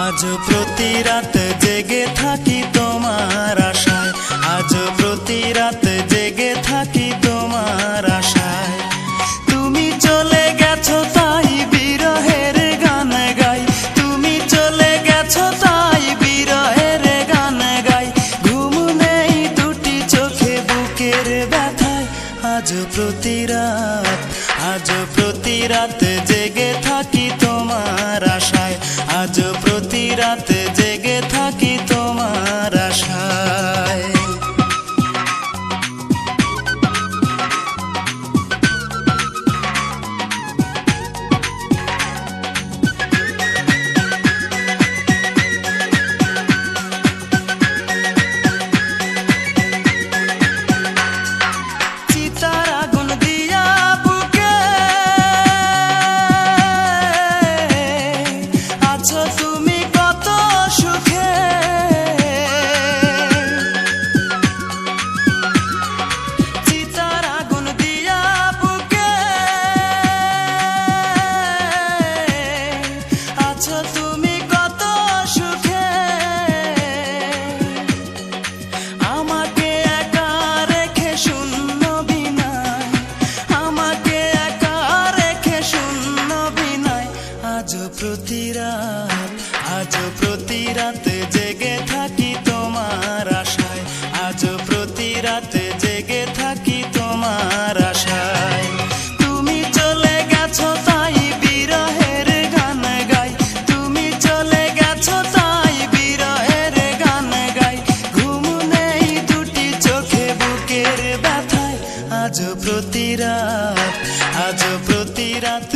আজ প্রতি রাত জেগে থাকি তোমার আশায়, আজ প্রতি রাত জেগে থাকি তোমার আশায়। তুমি চলে গেছো তাই বিরহের গান গাই, তুমি চলে গেছো তাই বিরহের গান গাই। ঘুম নেই দুটি চোখে বুকের ব্যথায়, আজ প্রতি রাত, আজ প্রতি রাত জেগে থাকি তোমার আশায়, আজ প্রতি রাত জেগে থাকি তোমার আশায়। চিতার আগুন দিয়া বুকে আছো তুমি কত সুখে, চিতার আগুন দিয়া বুকে আছো তুমি কত সুখে। আমাকে একা রেখে শূন্য বিনায়, আমাকে একা রেখে শূন্য বিনায়। আজ প্রতি রাত, আজ প্রতি রাত জেগে থাকি তোমার আশায়, আজ প্রতি রাত জেগে থাকি তোমার আশায়। তুমি চলে গেছো তাই বিরহের গান গাই, তুমি চলে গেছো তাই বিরহের গান গাই। ঘুম নেই দুটি চোখে বুকের ব্যথায়, আজ প্রতি রাত, আজ প্রতি রাত